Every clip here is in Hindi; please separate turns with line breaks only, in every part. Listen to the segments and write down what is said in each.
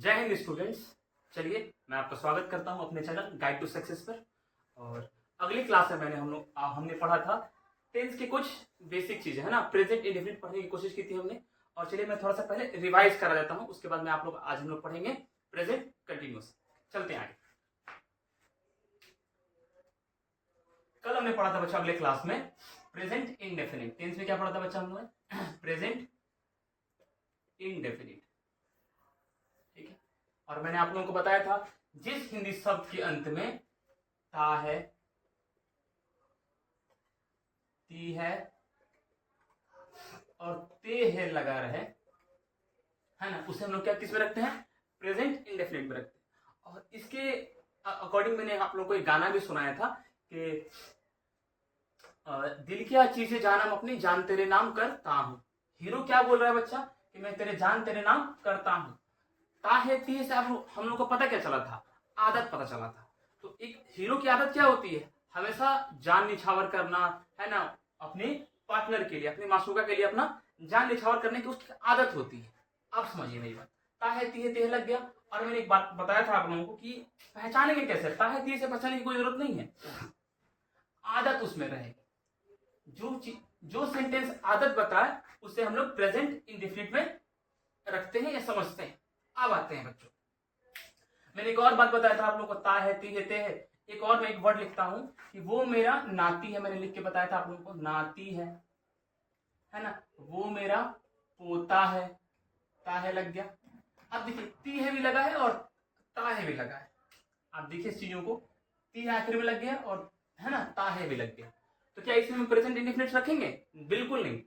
जय हिंद स्टूडेंट्स। चलिए मैं आपका स्वागत करता हूं अपने चैनल गाइड टू सक्सेस पर। और अगली क्लास में हमने पढ़ा था टेंस की कुछ बेसिक चीजें, है ना। प्रेजेंट इंडेफिनिट पढ़ने की कोशिश की थी हमने। और चलिए मैं थोड़ा सा पहले रिवाइज करा देता हूं, उसके बाद में आज हम लोग पढ़ेंगे प्रेजेंट कंटिन्यूअस। चलते हैं आगे। कल हमने पढ़ा था बच्चा अगले क्लास में प्रेजेंट इंडेफिनिट टेंस में। क्या पढ़ा था बच्चा हम लोग? प्रेजेंट इंडेफिनिट, ठीक है। और मैंने आप लोगों को बताया था जिस हिंदी शब्द के अंत में ता है, ती है और ते है लगा रहे, है ना, उसे हम लोग क्या किस में रखते हैं? प्रेजेंट इंडेफिनिट में रखते हैं। और इसके अकॉर्डिंग मैंने आप लोगों को एक गाना भी सुनाया था कि दिल क्या चीजें जानम अपनी जान तेरे नाम करता हूं। हीरो क्या बोल रहा है बच्चा कि मैं तेरे जान तेरे नाम करता हूं। ताहे ती से हम लोग को पता क्या चला था? आदत पता चला था। तो एक हीरो की आदत क्या होती है? हमेशा जान निछावर करना, है ना, अपने पार्टनर के लिए, अपनी मासूका के लिए अपना जान निछावर करने की उसकी आदत होती है। आप समझिए मेरी बात। ताहे ती तेह लग गया। और मैंने एक बात बताया था आप लोगों को कि पहचानेंगे कैसे? ताहे ती से पहचानने की कोई जरूरत नहीं है, आदत उसमें रहेगी। जो सेंटेंस आदत बताए उसे हम लोग प्रेजेंट इंडेफिनिट में रखते हैं या समझते हैं। अब आते हैं बच्चों, मैंने एक और बात बताया था आप लोगों को, ता है ती है ते है। एक और मैं एक वर्ड लिखता हूं कि वो मेरा नाती है। मैंने लिख के बताया था आप लोगों को, नाती है ना। वो मेरा पोता है, ता है लग गया। अब देखिए ती है भी लगा है और ता है भी लगा है। आप देखिए चीजों को, ती है आखिर में लग गया और, है ना, ता है भी लग गया। तो क्या इसमें हम प्रेजेंट इंडेफिनिट रखेंगे? बिल्कुल नहीं।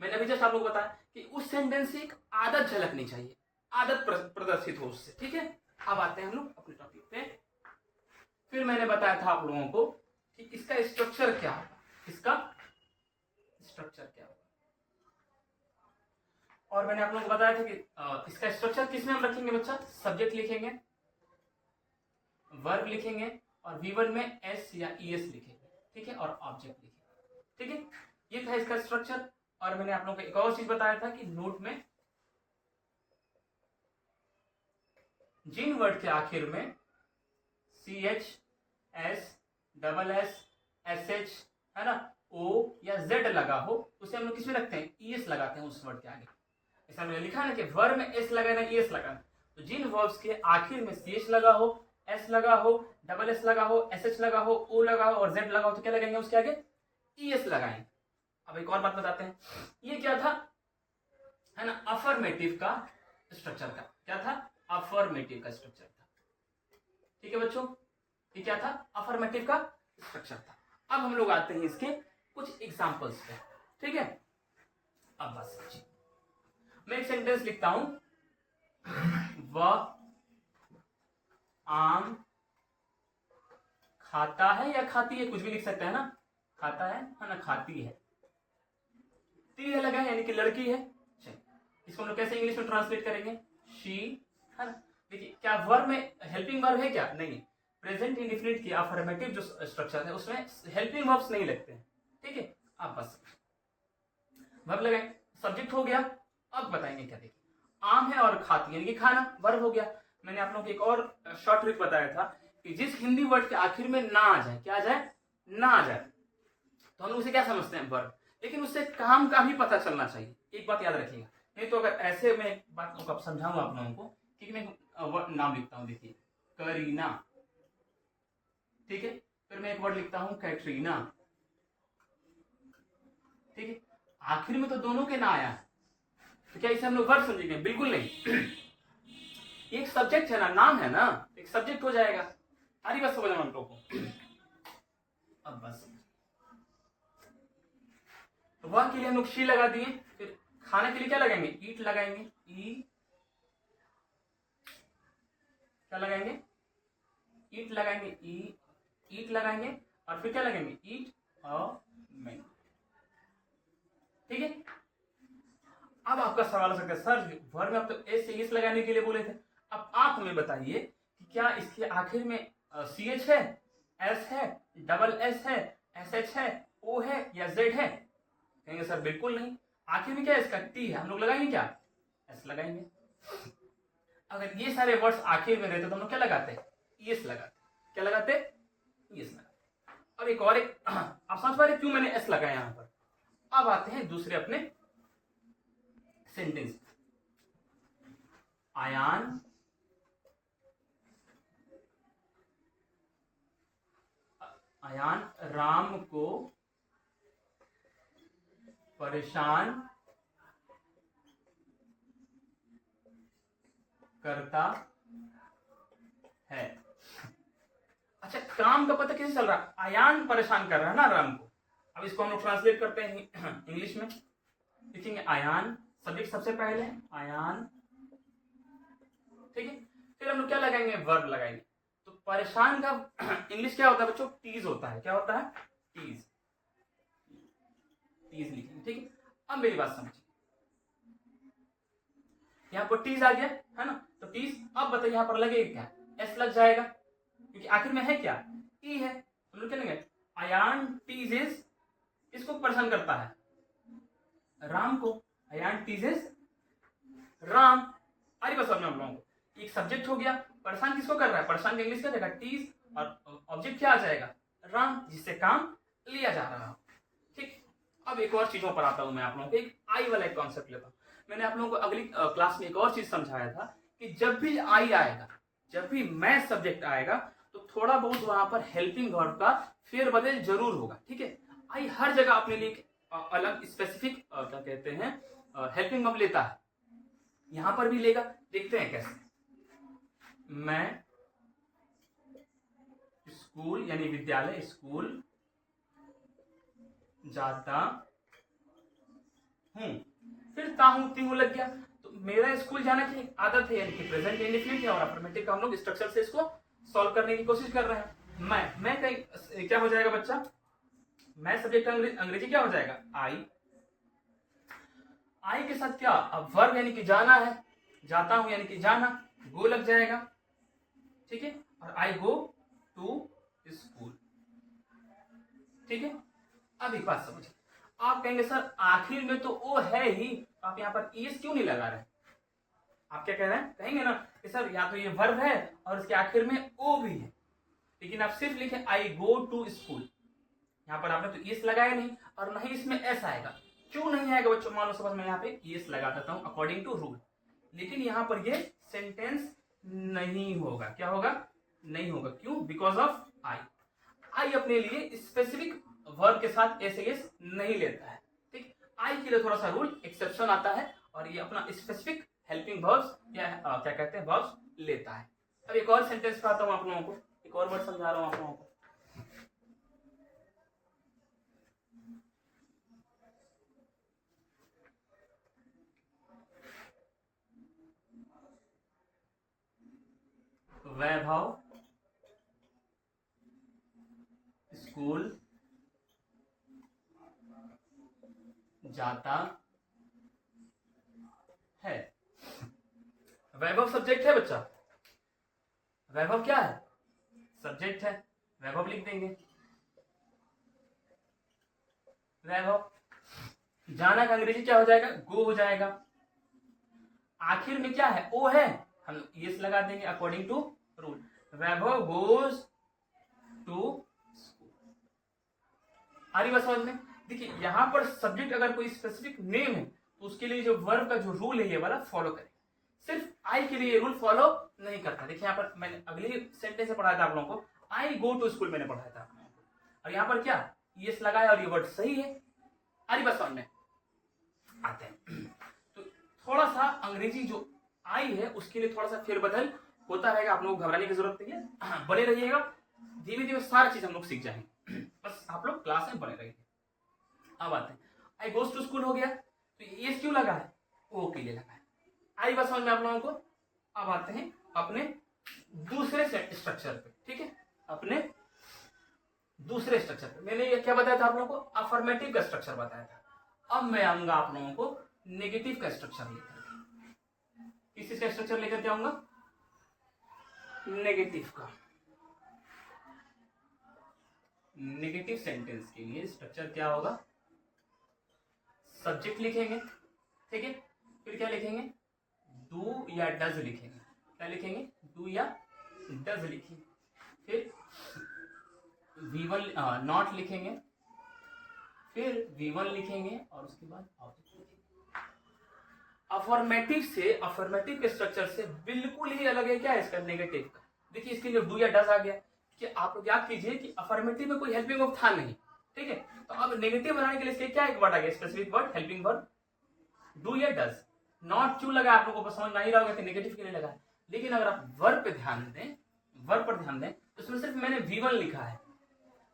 मैंने अभी जस्ट आप लोग बताया कि उस सेंटेंस से एक आदत झलकनी चाहिए, आदत प्रदर्शित हो उससे, ठीक है। अब आते हैं हम लोग अपने टॉपिक पे। फिर मैंने बताया था आप लोगों को कि इसका स्ट्रक्चर क्या होगा, इसका स्ट्रक्चर क्या होगा। और मैंने आप लोगों को बताया था कि इसका स्ट्रक्चर किसमें हम रखेंगे बच्चा? सब्जेक्ट लिखेंगे, वर्ब लिखेंगे और वी1 में एस या ईएस लिखेंगे, ठीक है, और ऑब्जेक्ट लिखेंगे, ठीक है। ये था इसका स्ट्रक्चर। और मैंने आप लोगों को एक और चीज बताया था कि नोट में जिन वर्ड के आखिर में C H S double S S H, है ना, ओ या जेड लगा हो, उसे हम लोग किसमें रखते हैं? ईएस लगाते हैं उस वर्ड के आगे। ऐसा मैंने लिखा ना कि वर्ब में एस लगाना, ईएस लगाना। तो जिन वर्ब्स के आखिर में सी एच लगा हो, एस लगा हो, डबल एस लगा हो, एस एच लगा हो, ओ लगा हो और जेड लगा हो, तो क्या लगाएंगे उसके आगे? ईएस लगाएंगे। अब एक और बात बताते हैं, ये क्या था, है ना, अफर्मेटिव का स्ट्रक्चर था। क्या था? अफर्मेटिव का स्ट्रक्चर था, ठीक है बच्चों। ये क्या था? अफर्मेटिव का स्ट्रक्चर था। अब हम लोग आते हैं इसके कुछ एग्जांपल्स पे, ठीक है। अब बस समझिए, मैं एक सेंटेंस लिखता हूं, वह आम खाता है या खाती है, कुछ भी लिख सकते हैं ना। खाता है ना, खाती है। ती है लगा है यानी कि लड़की है। इसको हम लोग कैसे इंग्लिश में ट्रांसलेट करेंगे? शी, है ना। देखिए क्या वर्ब में हेल्पिंग वर्ब है क्या? नहीं। प्रेजेंट इंडेफिनिट की अफर्मेटिव जो स्ट्रक्चर है उसमें हेल्पिंग वर्ब्स नहीं लगते हैं, ठीक है। अब बस वर्ब लगाए, सब्जेक्ट हो गया। अब बताएंगे क्या? देखिए आम है और खाती यानी कि खाना, वर्ब हो गया। मैंने आप लोगों को एक और शॉर्ट ट्रिक बताया था कि जिस हिंदी वर्ड के आखिर में ना आ जाए, क्या आ जाए? ना आ जाए, तो हम उसे क्या समझते हैं? वर्ब। लेकिन उससे काम का भी पता चलना चाहिए, एक बात याद रखिएगा। नहीं तो अगर ऐसे मैं एक बात को समझाऊंगा आप लोगों को कि मैं नाम लिखता हूं, देखिए करीना, ठीक है। फिर मैं एक वर्ड लिखता हूं कैटरीना, ठीक है। आखिर में तो दोनों के ना आया है, तो क्या इसे हम लोग वर्ब समझेंगे? बिल्कुल नहीं। एक सब्जेक्ट है ना, नाम है ना, एक सब्जेक्ट हो जाएगा। सारी बात समझना हम लोग को। अब बस तो वह के लिए हम लोग शी लगा दिए। फिर खाने के लिए क्या लगाएंगे? ईट लगाएंगे। ई क्या लगाएंगे? ईट लगाएंगे। ई ईट लगाएंगे और फिर क्या लगाएंगे? ईट और मैंगो, ठीक है। अब आपका सवाल हो सकता है, सर वर्ब में आप तो एस से इस लगाने के लिए बोले थे। अब आप हमें बताइए कि क्या इसके आखिर में सी एच है, एस है, डबल एस है, एस एच है, ओ है या जेड है? कहेंगे सर बिल्कुल नहीं। आखिर में क्या है इसका? टी है, हम लोग लगाएंगे क्या? एस लगाएंगे। अगर ये सारे वर्ड्स आखिर में रहते तो हम लोग क्या लगाते, ईएस लगाते। क्या लगाते, ईएस लगाते। अब एक और आप समझ पा रहे क्यों मैंने एस लगाया यहां पर। अब आते हैं दूसरे अपने सेंटेंस। आयान राम को परेशान करता है। अच्छा, काम का पता कैसे चल रहा है, आयान परेशान कर रहा है ना राम को। अब इसको हम लोग ट्रांसलेट करते हैं इंग्लिश में। लिखेंगे आयान, सब्जेक्ट सबसे पहले आयान, ठीक है। फिर हम लोग क्या लगाएंगे, वर्ब लगाएंगे। तो परेशान का इंग्लिश क्या होता है बच्चों, टीज होता है। क्या होता है, टीज। टीज लिखेंगे, ठीक है। अब मेरी बात समझिए, यहां पर टीज आ गया है ना, तो टीज। अब बताइए यहां पर लगेगा क्या, एस लग जाएगा, क्योंकि आखिर में है क्या, ई है। हम लोग क्या लेंगे, आयान टीजेस, इसको परेशान करता है, राम को। आयान टीजेस राम। अरे बस हम लोगों को एक सब्जेक्ट हो गया, परेशान किसको कर रहा है, परेशान का इंग्लिश क्या जाएगा, टीज, और ऑब्जेक्ट क्या आ जाएगा, राम, जिससे काम लिया जा रहा हो, ठीक। अब एक और चीजों पर आता हूं मैं आप लोगों को, एक आई वाला एक कॉन्सेप्ट लेता हूं। मैंने आप लोगों को अगली क्लास में एक और चीज समझाया था कि जब भी आई आएगा, जब भी मैं सब्जेक्ट आएगा, तो थोड़ा बहुत वहां पर हेल्पिंग वर्ब का फेरबदल जरूर होगा, ठीक है। आई हर जगह अपने लिए अलग स्पेसिफिक क्या कहते हैं हेल्पिंग वर्ब लेता है, यहां पर भी लेगा। देखते हैं कैसे। मैं स्कूल यानी विद्यालय, स्कूल जाता हूं, फिर ताहू तीहू लग गया, तो मेरा स्कूल जाना की आदत है, यानी कि प्रेजेंट इंडेफिनिट है, और अफर्मेटिव का हम लोग स्ट्रक्चर से इसको सॉल्व करने की कोशिश कर रहे हैं। मैं कहीं क्या हो जाएगा बच्चा, मैं सब्जेक्ट अंग्रेजी क्या हो जाएगा, आई। आई के साथ क्या, अब वर्ब यानी कि जाना है, जाता हूं यानी कि जाना, गो लग जाएगा, ठीक है। और आई गो टू स्कूल, ठीक है। अब एक बात समझिए, आप कहेंगे सर आखिर में तो ओ है ही, तो आप यहां पर ईएस क्यों नहीं लगा रहे, आप क्या कह रहे हैं, कहेंगे ना कि सर या तो ये वर्ब है और इसके आखिर में ओ भी है, लेकिन आप सिर्फ लिखे आई गो टू स्कूल, यहां पर आपने तो ईएस लगाया नहीं, और नहीं इसमें एस आएगा। क्यों नहीं आएगा बच्चों, मान लो सपोज मैं यहाँ पे ईएस लगा देता हूं अकॉर्डिंग टू रूल, लेकिन यहां पर ये सेंटेंस नहीं होगा। क्या होगा, नहीं होगा, क्यों, बिकॉज ऑफ आई। आई अपने लिए स्पेसिफिक वर्ब के साथ एस एस नहीं लेता है, ठीक। आई के लिए थोड़ा सा रूल एक्सेप्शन आता है, और ये अपना स्पेसिफिक हेल्पिंग वर्ब्स या क्या कहते हैं वर्ब्स लेता है। अब एक और सेंटेंस पे आता हूं आप लोगों को, एक और वर्ड समझा रहा हूं आप लोगों को। वैभव स्कूल जाता है। वैभव सब्जेक्ट है बच्चा, वैभव क्या है, सब्जेक्ट है, वैभव लिख देंगे। वैभव, जाना का अंग्रेजी क्या हो जाएगा, गो हो जाएगा। आखिर में क्या है, ओ है, हम यस लगा देंगे according to rule. Vaibhav goes to school. आ रही बात समझ में। देखिए यहां पर सब्जेक्ट अगर कोई स्पेसिफिक नेम है, तो उसके लिए जो वर्ब का जो रूल है ये वाला फॉलो करें। सिर्फ आई के लिए रूल फॉलो नहीं करता। देखिए यहाँ पर मैंने अगली सेंटेंस से पढ़ाया था आप लोगों को, आई गो टू स्कूल मैंने पढ़ाया था, और यहाँ पर क्या यस लगाया और ये वर्ड सही है। अरे बस समझ में आते हैं। तो थोड़ा सा अंग्रेजी जो आई है उसके लिए थोड़ा सा फेरबदल होता रहेगा, आप लोग घबराने की जरूरत नहीं है, बने रहिएगा, धीरे धीरे सारी चीज हम लोग सीख जाएंगे, बस आप लोग क्लास में बने रहिए। अब आते हैं, आई गोज टू स्कूल हो गया, तो ये क्यों लगा है, ओ के लिए लगा है। आई बात समझ में आप लोगों को। अब आते हैं अपने दूसरे स्ट्रक्चर पे, ठीक है, अपने दूसरे स्ट्रक्चर पे। मैंने ये क्या बताया था आप लोगों को, अफर्मेटिव का स्ट्रक्चर बताया था। अब मैं आऊंगा आप लोगों को नेगेटिव का स्ट्रक्चर लेकर के। किस चीज का स्ट्रक्चर लेकर के आऊंगा, नेगेटिव का। नेगेटिव सेंटेंस के लिए स्ट्रक्चर क्या होगा, सब्जेक्ट लिखेंगे, ठीक है, फिर क्या लिखेंगे, डू या डज लिखेंगे, क्या लिखेंगे, डू या डज लिखेंगे। फिर V1 नॉट लिखेंगे, फिर V1 लिखेंगे और उसके बाद ऑब्जेक्ट लिखेंगे। अफर्मेटिव से, अफर्मेटिव के स्ट्रक्चर से बिल्कुल ही अलग है क्या इसका, नेगेटिव का। देखिए इसके लिए डू या डज आ गया कि आप लोग याद कीजिए कि अफर्मेटिव में कोई हेल्पिंग वर्ब था नहीं, ठीक है। तो अब नेगेटिव बनाने के लिए इसके क्या एक वर्ड आ गया, specific word, helping verb, do या डज। नॉट क्यों लगा आप लोगों को समझ नहीं रहा होगा कि नेगेटिव के लिए लगा है, लेकिन अगर आप वर्ब पे ध्यान दें, वर्ब पर ध्यान दें, तो उसमें सिर्फ मैंने V1 लिखा है।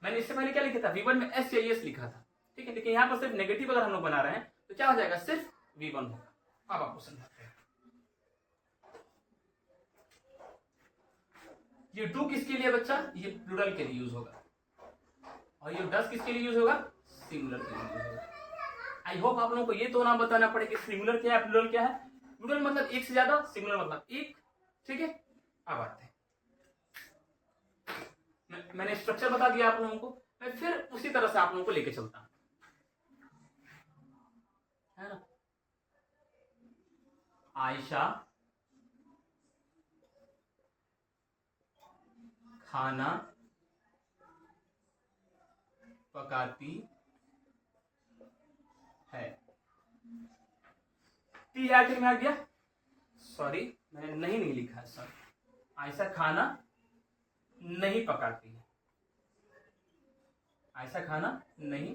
मैंने इससे पहले क्या लिखा था, V1 में S या ES लिखा था, ठीक है। लेकिन यहाँ पर सिर्फ नेगेटिव अगर हम लोग बना रहे हैं तो क्या हो जाएगा, सिर्फ V1 होगा। अब आपको समझाते हैं। ये डू किसके लिए बच्चा, ये प्लूरल के लिए यूज होगा, और ये डज किसके लिए यूज होगा, सिंगुलर के लिए यूज होगा। आई होप आप लोगों को ये तो ना बताना पड़े कि सिंगुलर क्या है, प्लूरल क्या है। प्लूरल मतलब एक से ज्यादा, सिंगुलर मतलब एक, ठीक है। अब आते हैं, मैंने स्ट्रक्चर बता दिया आप लोगों को, मैं फिर उसी तरह से आप लोगों को लेके चलता हूं, है ना। आयशा खाना पकाती है। टी आखिर में आ गया, सॉरी मैंने नहीं लिखा है, सॉरी। आयशा खाना नहीं पकाती है, आयशा खाना नहीं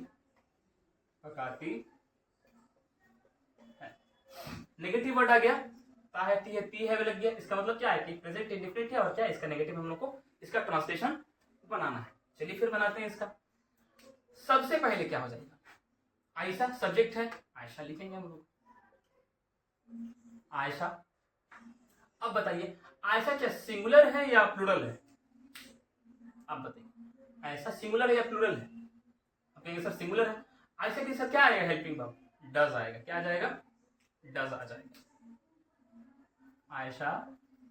पकाती है। नेगेटिव वर्ड आ गया, ता है, ती है, पी है, लग गया। इसका मतलब क्या है कि प्रेजेंट इंडेफिनिट है, और क्या है इसका नेगेटिव, हम लोग को इसका ट्रांसलेशन बनाना है। चलिए फिर बनाते हैं इसका। सबसे पहले क्या हो जाएगा, आयशा सब्जेक्ट है, आयशा लिखेंगे हम लोग, आयशा। अब बताइए आयशा क्या सिंगुलर है या प्लूरल है, आप बताइए आयशा सिंगुलर है या प्लूरल है। आप कहेंगे सर सिंगुलर है। आयशा के साथ क्या आएगा, हेल्पिंग वर्ब, डज आएगा। क्या आ जाएगा, डज आ जाएगा। आयशा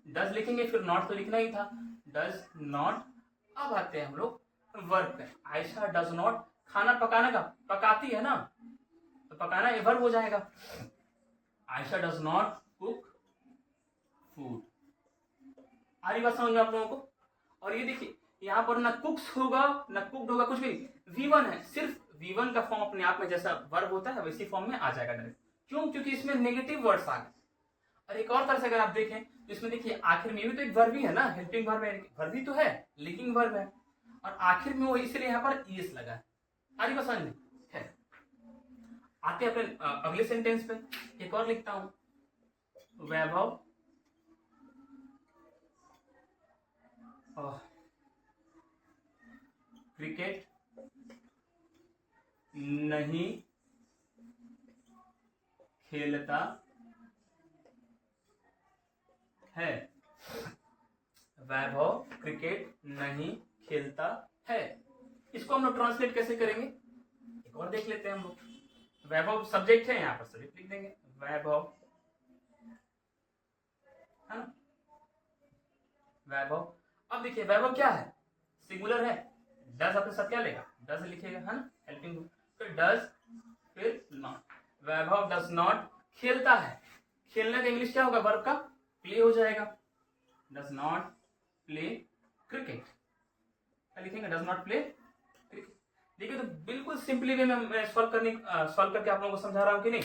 डज लिखेंगे, फिर नॉट तो लिखना ही था, डज नॉट। अब आते हैं हम लोग वर्ब पे। आयशा डज नॉट, खाना पकाने का, पकाती है ना, तो पकाना ये वर्ब हो जाएगा। Ayesha does not cook food. आ रही बात समझ में आप लोगों को। और ये देखिए यहाँ पर ना कुक्स होगा ना कुक्ड होगा, कुछ भी V1 है, सिर्फ V1 का फॉर्म अपने आप में जैसा वर्ब होता है वैसी फॉर्म में आ जाएगा डायरेक्ट। क्यों, क्योंकि इसमें नेगेटिव वर्ड्स आ गए। और एक और तरह से अगर आप देखें तो इसमें देखिए आखिर में भी तो एक वर्ब ही है ना, हेल्पिंग वर्ब है, वर्ब ही तो है, लिंकिंग वर्ब है, और आखिर में वो इसलिए यहाँ पर ES लगा है। आ रही बात समझ में है। आते हैं अपने अगले सेंटेंस पे, एक और लिखता हूं, वैभव क्रिकेट नहीं खेलता है। वैभव क्रिकेट नहीं खेलता है। इसको हम लोग ट्रांसलेट कैसे करेंगे, एक और देख लेते हैं हम लोग। वैभव सब्जेक्ट है, यहां पर सब्जेक्ट लिख देंगे, वैभव, है ना, वैभव। अब देखिए वैभव क्या है, सिंगुलर है, डज अपने साथ क्या लेगा, डज लिखेगा, है ना, हेल्पिंग। फिर डज, फिर नॉट। वैभव डज नॉट खेलता है, खेलने का इंग्लिश क्या होगा, वर्ब का प्ले हो जाएगा, डज नॉट प्ले क्रिकेट। क्या लिखेंगे, डज नॉट प्ले क्रिकेट। देखिए तो बिल्कुल सिंपली वे मैं सॉल्व करके आप लोगों को समझा रहा हूं कि नहीं।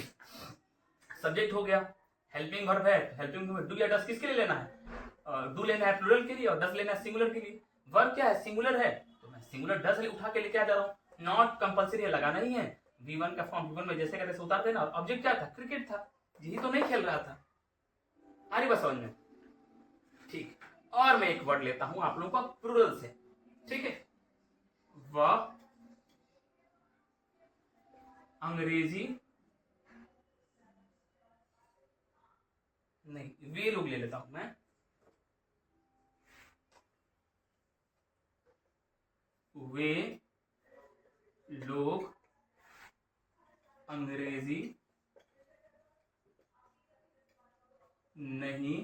सब्जेक्ट हो गया, हेल्पिंग वर्ब है, हेल्पिंग वर्ब डू या डज किसके लिए लेना है, डू लेना है प्लूरल के लिए, और डज लेना है सिंगुलर के लिए। वर्ब क्या है, सिंगुलर है, तो मैं सिंगुलर डज उठा के लेके आ जा रहा हूँ। नॉट कंपल्सरी है, लगाना ही है। V1 का फॉर्म V1 में जैसे कहते से उतार देना, और ऑब्जेक्ट क्या था, क्रिकेट था, यही तो नहीं खेल रहा था। आ रही बस समझ में, ठीक। और मैं एक वर्ड लेता हूं आप लोगों को प्लूरल से, ठीक है। वह अंग्रेजी नहीं, वे लोग ले लेता हूं मैं, वे लोग अंग्रेजी नहीं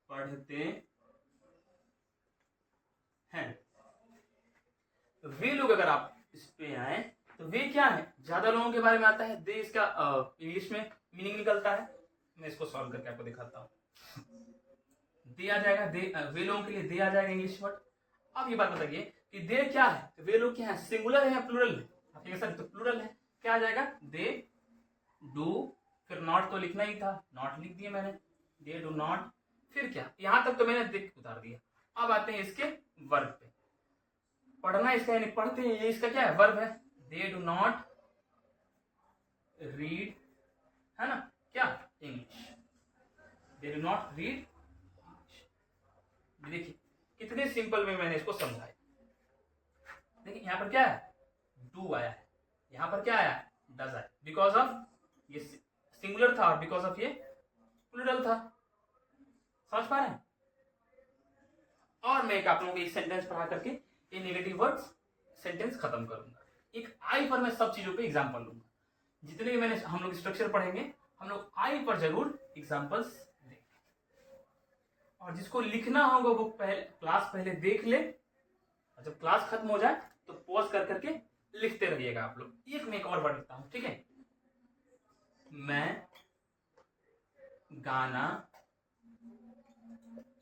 पढ़ते हैं। वे लोग अगर आप इस पे आए तो वे क्या है, ज्यादा लोगों के बारे में आता है, दे इसका इंग्लिश में मीनिंग निकलता है, मैं इसको सॉल्व करके आपको दिखाता हूँ। दे आ जाएगा, दे वे लोगों के लिए दे आ जाएगा इंग्लिश वर्ड। अब ये बात बताइए कि दे क्या है, वे लोग क्या है, सिंगुलर है या प्लूरल है? आप ये सर तो प्लूरल है, क्या आ जाएगा, दे डू, फिर नॉट तो लिखना ही था, नॉट लिख दिया मैंने, दे डू नॉट, फिर क्या, यहां तक तो मैंने देख उतार दिया। अब आते हैं इसके वर्ब पे। पढ़ना इसका यानी पढ़ते हैं, ये इसका क्या है, वर्ब है। दे डू नॉट रीड, है ना, क्या, English. They do not read English. देखिए कितने सिंपल में मैंने इसको समझाया। देखिए यहां पर क्या है, डू आया है, यहां पर क्या आया, डज आया, बिकॉज ऑफ ये सिंगुलर था और बिकॉज ऑफ ये प्लूरल था। समझ पा रहे हैं? और मैं एक आप लोगों को एक सेंटेंस पढ़ा करके ये नेगेटिव वर्ड्स सेंटेंस खत्म करूंगा। एक आई पर मैं सब चीजों पे एग्जांपल लूंगा। जितने भी मैंने हम लोग स्ट्रक्चर पढ़ेंगे, हम लोग आई पर जरूर एग्जांपल्स देंगे। और जिसको लिखना होगा वो क्लास पहले देख ले, और जब क्लास खत्म हो जाए तो पॉज कर करके लिखते रहिएगा आप लोग। एक मैं एक और वर्ड लिखता हूं, ठीक है। मैं गाना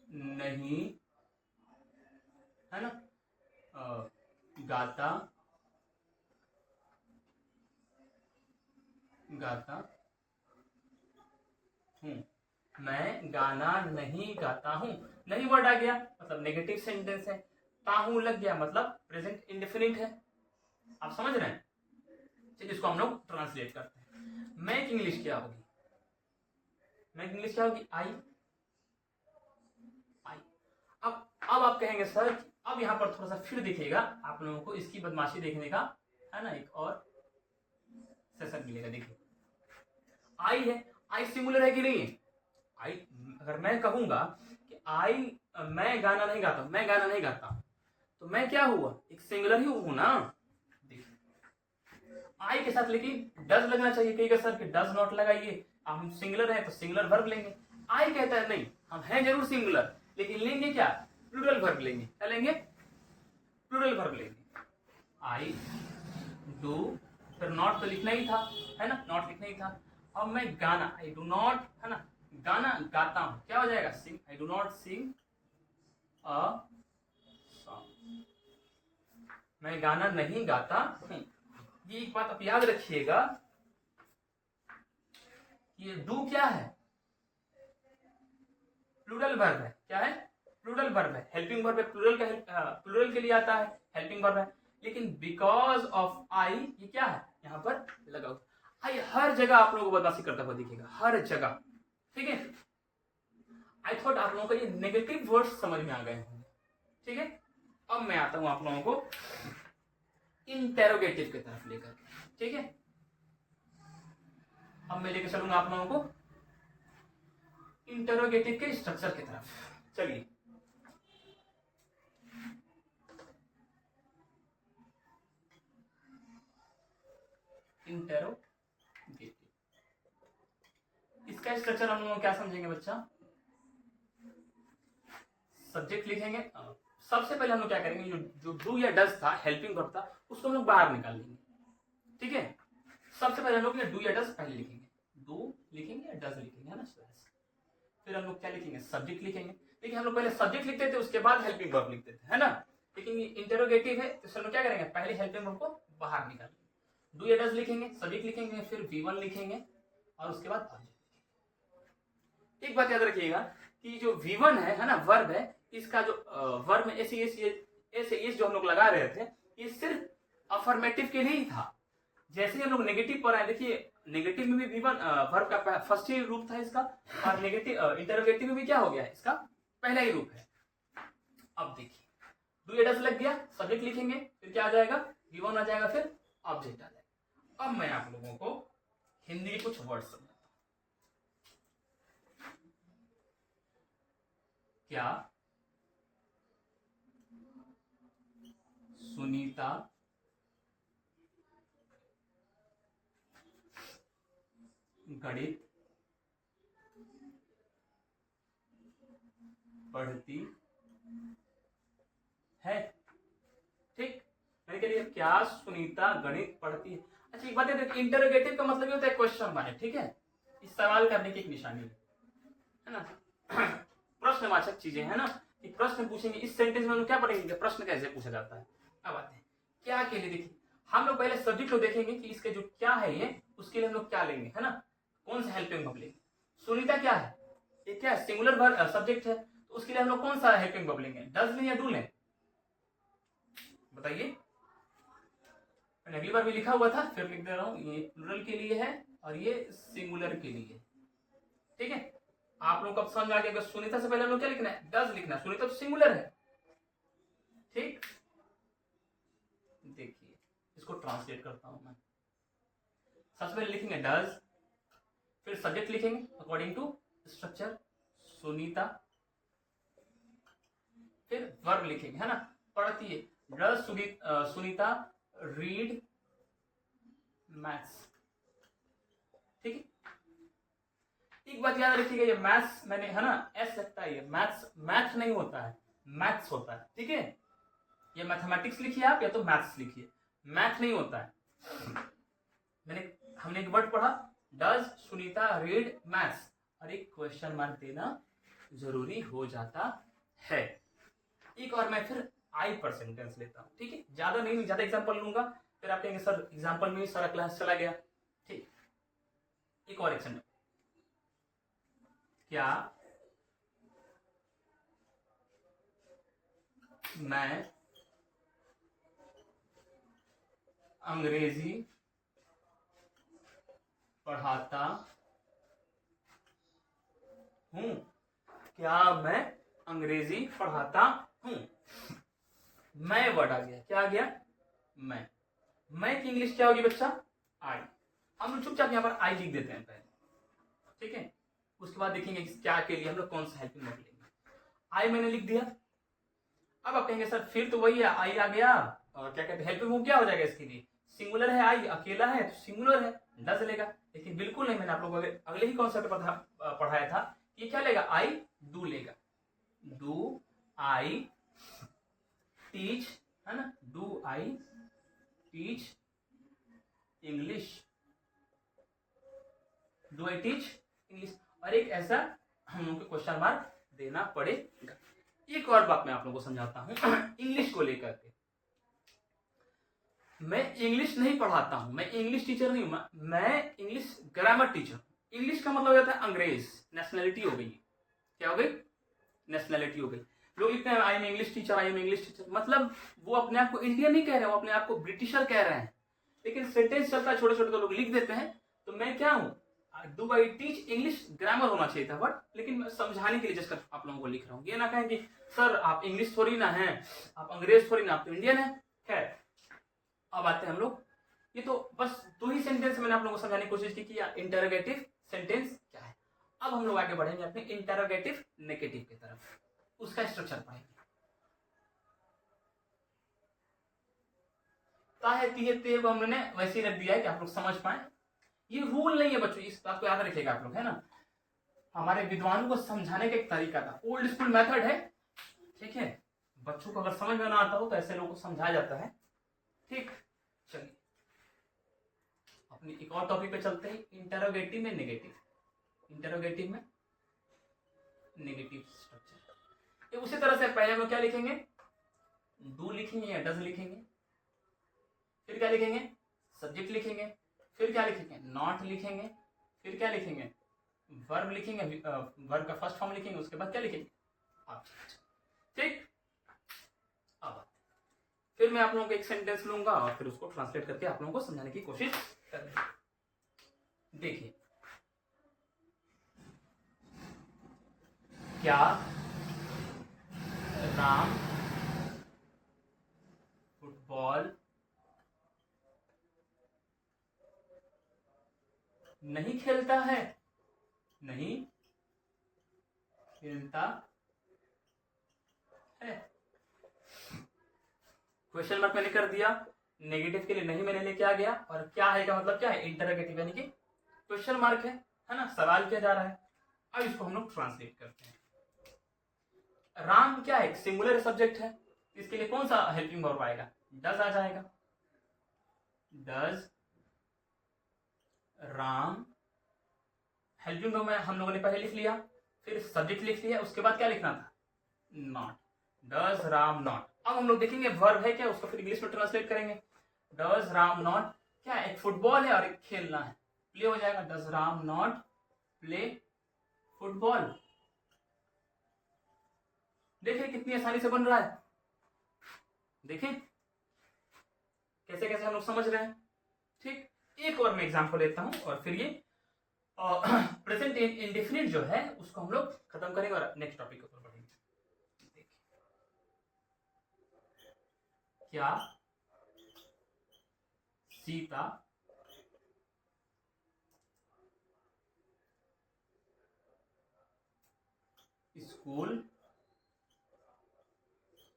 नहीं, है ना, गाता हूं। मैं गाना नहीं गाता हूं। नहीं वर्ड आ गया मतलब नेगेटिव सेंटेंस है। ताहू लग गया मतलब प्रेजेंट इंडेफिनिट है। आप समझ रहे हैं? चलिए इसको हम लोग ट्रांसलेट करते हैं। मैं की इंग्लिश क्या होगी, मैं की इंग्लिश क्या होगी, आई। आई। अब आप कहेंगे सर अब यहां पर थोड़ा सा फिर दिखेगा आप लोगों को इसकी बदमाशी देखने का, है ना, एक और सेशन मिलेगा। देखिए आई है, आई सिंगुलर है कि नहीं है? आई, अगर मैं कहूंगा कि आई, मैं गाना नहीं गाता, मैं गाना नहीं गाता, तो मैं क्या हुआ, एक सिंगुलर ही हूं ना। देखिए आई के साथ लेकिन डज लगना चाहिए। कहेगा सर कि डज नॉट लगाइए, हम सिंगुलर है तो सिंगुलर वर्ब लेंगे। आई कहता है नहीं, हम हैं जरूर सिंगुलर लेकिन लेंगे क्या, प्लूरल वर्ब लेंगे। क्या लेंगे, प्लूरल वर्ब लेंगे। आई डू, फिर नॉट तो लिखना ही था, है ना, नॉट लिखना ही था। अब मैं गाना, आई डू नॉट, है ना, गाना गाता हूं, क्या हो जाएगा, sing. I do not sing a song. मैं गाना नहीं गाता हूं। ये एक बात आप याद रखिएगा, ये डू क्या है, प्लूरल वर्ब है। क्या है, प्लूरल वर्ब है, हेल्पिंग वर्ब है, प्लूरल के लिए आता है, हेल्पिंग वर्ब है। लेकिन बिकॉज ऑफ आई ये क्या है, यहां पर लगा हुआ। आई हर जगह आप लोगों को बदमाशी करता हुआ दिखेगा, हर जगह, ठीक है। आई थॉट आप लोगों को ये नेगेटिव वर्ड्स समझ में आ गए होंगे, ठीक है। अब मैं आता हूं आप लोगों को इंटेरोगेटिव की तरफ लेकर, ठीक है। अब मैं लेकर चलूंगा आप लोगों को इंटेरोगेटिव के स्ट्रक्चर की तरफ। चलिए इंटेरोगेटिव, इसका स्ट्रक्चर हम लोग क्या समझेंगे बच्चा, सब्जेक्ट लिखेंगे। सबसे पहले हम लोग क्या करेंगे, जो डू या डज था, हेल्पिंग वर्ब था, उसको हम लोग बाहर निकाल लेंगे, ठीक है। सबसे पहले हम लोग डू या डज पहले लिखेंगे, डू लिखेंगे या डज लिखेंगे, है ना, फिर हम लोग क्या लिखेंगे, सब्जेक्ट लिखेंगे। देखिए हम लोग पहले सब्जेक्ट लिखते थे उसके बाद हेल्पिंग वर्ब लिखते थे, है ना। लेकिन इंटेरोगेटिव है तो हम क्या करेंगे, पहले हेल्पिंग वर्ब को बाहर निकालेंगे। डू या डज लिखेंगे, सब्जेक्ट लिखेंगे, फिर V1 लिखेंगे और उसके बाद ऑब्जेक्ट। एक बात याद रखिएगा कि जो V1 है ना, वर्ब है, इसका जो वर्ब में ऐसे जो हम लोग लगा रहे थे, ये सिर्फ अफर्मेटिव के लिए ही था। जैसे हम लोग नेगेटिव पर आए, देखिए नेगेटिव में भी V1 वर्ब का फर्स्ट ही रूप था इसका, और नेगेटिव इंटरोगेटिव में भी क्या हो गया, इसका पहला ही रूप है। अब देखिए डू या डज लग गया, सब्जेक्ट लिखेंगे, फिर क्या आ जाएगा, V1 आ जाएगा, फिर ऑब्जेक्ट आ जाएगा। अब मैं आप लोगों को हिंदी के कुछ वर्ड समझाता हूं। क्या सुनीता गणित पढ़ती है, ठीक। मैंने कह दिया क्या सुनीता गणित पढ़ती है। अच्छा एक बात है, इंटरोगेटिव का मतलब ये होता है क्वेश्चन मार्क, ठीक है। इस सवाल करने की एक निशानी है ना। प्रश्नवाचक चीजें है ना, कि प्रश्न पूछेंगे इस सेंटेंस में हम लोग क्या पढ़ेंगे, प्रश्न कैसे पूछा जाता है। अब आते हैं क्या के लिए। देखिए हम लोग पहले सब्जेक्ट को देखेंगे कि इसके जो क्या है ये, उसके लिए हम लोग क्या लेंगे, है ना, कौन सा हेल्पिंग वर्ब लेंगे। सुनीता क्या है, ये क्या है, सिंगुलर वर्ब सब्जेक्ट है, तो उसके लिए हम लोग कौन सा हेल्पिंग वर्ब लेंगे, डज लें या डू लें, बताइए। मैंने अगली बार भी लिखा हुआ था, फिर लिख दे रहा हूं, ये प्लूरल के लिए है और ये सिंगुलर के लिए, ठीक है। आप लोग कब समझ आ गया, सुनीता से पहले हम लोग क्या लिखना है, डज लिखना है, सुनीता तो सिंगुलर है, ठीक। देखिए इसको ट्रांसलेट करता हूं मैं। सबसे पहले लिखेंगे डज, फिर सब्जेक्ट लिखेंगे अकॉर्डिंग टू स्ट्रक्चर सुनीता, फिर वर्ब लिखेंगे, है ना, पढ़ती है, डज सुनीता रीड मैथ्स, ठीक है। एक बात याद रखिएगा, ये मैथ्स मैंने, है ना, एस लगता है, ये मैथ्स मैथ नहीं होता है, मैथ्स होता है, ठीक है। ये मैथमेटिक्स लिखिए आप या तो मैथ्स लिखिए, मैथ नहीं होता है। हमने एक वर्ड पढ़ा, डज सुनीता रीड मैथ्स, और एक क्वेश्चन मार्क देना जरूरी हो जाता है। एक और मैं फिर आई पर सेंटेंस लेता हूं, ठीक है, ज्यादा नहीं, ज्यादा एग्जांपल लूंगा, फिर आप कहेंगे सर एग्जांपल में ही सारा क्लास चला गया, ठीक। एक और एक्शन, क्या मैं अंग्रेजी पढ़ाता हूं, क्या मैं अंग्रेजी पढ़ाता हूं। मैं वर्ड आ गया, क्या आ गया, मैं की इंग्लिश क्या होगी बच्चा, आई। हम लोग चुपचाप यहां पर आई लिख देते हैं पहले, ठीक है। उसके बाद देखेंगे क्या के लिए हम लोग कौन सा हेल्पिंग वर्ब लेंगे। आई मैंने लिख दिया, अब आप कहेंगे सर फिर तो वही है, आई आ गया, और क्या कहते हैं हेल्पिंग वर्ब क्या हो जाएगा इसके लिए, सिंगुलर है, आई अकेला है तो सिंगुलर है, डज लेगा। लेकिन बिल्कुल नहीं, मैंने आप लोगों को अगले ही कॉन्सेप्ट पढ़ाया था, ये क्या लेगा, आई डू लेगा, डू आई टीच, है ना, do I teach English, do I teach English, और एक ऐसा हम लोग को क्वेश्चन मार्क देना पड़ेगा। एक और बात मैं आप लोगों को समझाता हूं इंग्लिश को लेकर के। मैं इंग्लिश नहीं पढ़ाता हूं, मैं इंग्लिश टीचर नहीं हूं, मैं इंग्लिश ग्रामर टीचर। इंग्लिश का मतलब हो जाता है अंग्रेज, नेशनैलिटी हो गई, क्या हो गई, नेशनैलिटी हो गई। लोग लिखते हैं I am English teacher, I am English teacher, मतलब वो अपने आप को इंडियन नहीं कह रहे, वो अपने आप को ब्रिटिशर कह रहे हैं। लेकिन सेंटेंस चलता है, छोटे छोटे तो लोग लिख देते हैं, तो मैं क्या हूं, do I teach English grammar होना चाहिए था, बट लेकिन मैं समझाने के लिए जस्ट आप लोगों को लिख रहा हूं। ये ना कहें कि सर आप इंग्लिश थोड़ी ना हैं, आप अंग्रेज थोड़ी ना, आप तो इंडियन है। खैर अब आते हैं हम लोग, ये तो बस दो ही सेंटेंस मैंने आप लोगों को समझाने की कोशिश की कि इंटरोगेटिव सेंटेंस क्या है। अब हम लोग आगे बढ़ेंगे अपने इंटरोगेटिव नेगेटिव की तरफ, उसका स्ट्रक्चर पढ़ेंगे। ताहे तीहे ते को हमने वैसे ही रख दिया है कि आप लोग समझ पाए। ये रूल नहीं है बच्चों, इस बात को याद रखिएगा आप लोग, है ना। हमारे विद्वानों को समझाने का एक तरीका था, ओल्ड स्कूल मेथड है, ठीक है। बच्चों को अगर समझ में ना आता हो तो ऐसे लोगों को समझाया जाता है, ठीक। चलिए अपनी एक और टॉपिक पे चलते हैं, इंटरोगेटिव में नेगेटिव, इंटरोगेटिव में नेगेटिव स्ट्रक्चर। ये उसी तरह से पहले हम क्या लिखेंगे, डू लिखेंगे या डज लिखेंगे, फिर क्या लिखेंगे, सब्जेक्ट लिखेंगे, फिर क्या लिखेंगे, नॉट लिखेंगे, फिर क्या लिखेंगे, वर्ब लिखेंगे, वर्ब का फर्स्ट फॉर्म लिखेंगे, उसके बाद क्या लिखेंगे, ऑब्जेक्ट, ठीक। अब फिर मैं आप लोगों को एक सेंटेंस लूंगा और फिर उसको ट्रांसलेट करके आप लोगों को समझाने की कोशिश करेंगे। देखिए, क्या राम फुटबॉल नहीं खेलता है, नहीं खेलता है, क्वेश्चन मार्क मैंने कर दिया, नेगेटिव के लिए नहीं मैंने लेके आ गया, और क्या है का मतलब क्या है, इंटरोगेटिव यानी कि क्वेश्चन मार्क है ना, सवाल किया जा रहा है। अब इसको हम लोग ट्रांसलेट करते हैं। राम क्या है, सिंगुलर सब्जेक्ट है, इसके लिए कौन सा हेल्पिंग वर्ब आएगा, डज आ जाएगा, डज राम हेल्पिंग वर्ब में हम लोगों ने पहले लिख लिया, फिर सब्जेक्ट लिख लिया, उसके बाद क्या लिखना था, नॉट, डज राम नॉट। अब हम लोग देखेंगे वर्ब है क्या, उसको फिर इंग्लिश में ट्रांसलेट करेंगे। डज राम नॉट क्या, एक फुटबॉल है और एक खेलना है, प्ले हो जाएगा, does Ram not play football. देखिए कितनी आसानी से बन रहा है, देखिए कैसे कैसे हम लोग समझ रहे हैं। ठीक, एक और मैं एग्जांपल लेता हूं और फिर ये प्रेजेंट इंडेफिनिट जो है उसको हम लोग खत्म करेंगे और नेक्स्ट टॉपिक पर बढ़ेंगे। क्या सीता स्कूल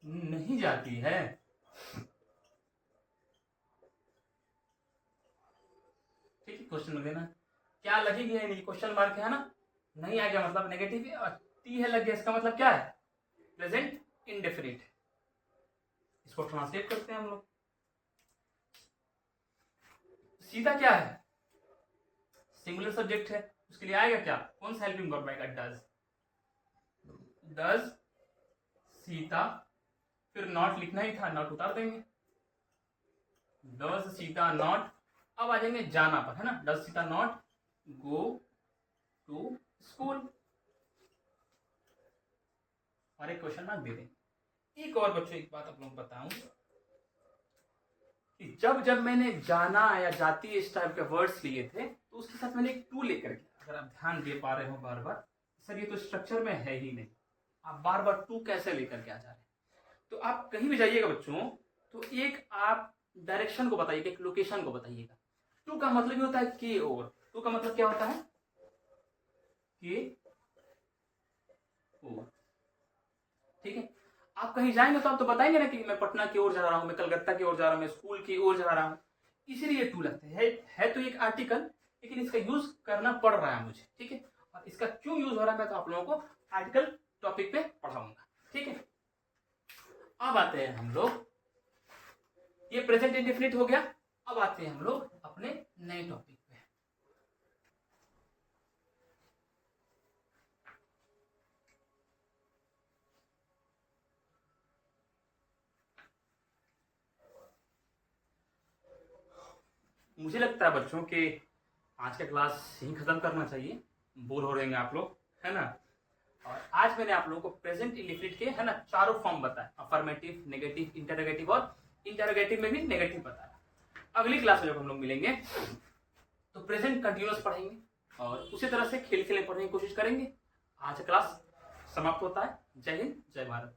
नहीं जाती है? ठीक है, क्वेश्चन लग देना, क्या लगेगी है नहीं, क्वेश्चन मार्क है ना, नहीं आ गया मतलब नेगेटिव है, और टी है लग गया, इसका मतलब क्या है, प्रेजेंट इंडेफिनिट। इसको ट्रांसलेट करते हैं हम लोग। सीता क्या है, सिंगुलर सब्जेक्ट है, उसके लिए आएगा क्या, कौन सा हेल्पिंग वर्ब आएगा, डज, डज सीता, फिर नॉट लिखना ही था, नॉट उतार देंगे, डज सीता नॉट। अब आ जाएंगे जाना पर, है ना, does Sita not go to school, और एक क्वेश्चन मार्क दे देंगे। एक और बच्चों एक बात आप लोग बताऊं कि जब जब मैंने जाना या जाती इस टाइप के वर्ड्स लिए थे तो उसके साथ मैंने एक टू लेकर के, अगर आप ध्यान दे पा रहे हो बार बार, सर ये तो स्ट्रक्चर में है ही नहीं, आप बार बार टू कैसे लेकर के आ जा रहे हैं। तो आप कहीं भी जाइएगा बच्चों तो एक आप डायरेक्शन को बताइएगा, एक लोकेशन को बताइएगा। टू का मतलब ये होता है के ओर, टू का मतलब क्या होता है, के ओर। ठीक है, आप कहीं जाएंगे तो आप तो बताएंगे ना कि मैं पटना की ओर जा रहा हूं, मैं कलकत्ता की ओर जा रहा हूं, मैं स्कूल की ओर जा रहा हूं, इसीलिए टू लगते है तो एक आर्टिकल, लेकिन इसका यूज करना पड़ रहा है मुझे। ठीक है, और इसका क्यों यूज हो रहा है मैं तो आप लोगों को आर्टिकल टॉपिक पे पढ़ाऊंगा। ठीक है, अब आते हैं हम लोग, ये प्रेजेंट इंडेफिनिट हो गया, अब आते हैं हम लोग अपने नए टॉपिक पे। मुझे लगता है बच्चों कि आज का क्लास यही खत्म करना चाहिए, बोर हो रहे हैं आप लोग, है ना। और आज मैंने आप लोगों को प्रेजेंट इंडेफिनिट के, है ना, चारों फॉर्म बताया, अफर्मेटिव, नेगेटिव, इंटरोगेटिव, और इंटरोगेटिव में भी नेगेटिव बताया। अगली क्लास में जब हम लोग मिलेंगे तो प्रेजेंट कंटिन्यूअस पढ़ेंगे और उसी तरह से खेल खेल पढ़ने की कोशिश करेंगे। आज क्लास समाप्त होता है। जय हिंद, जय भारत।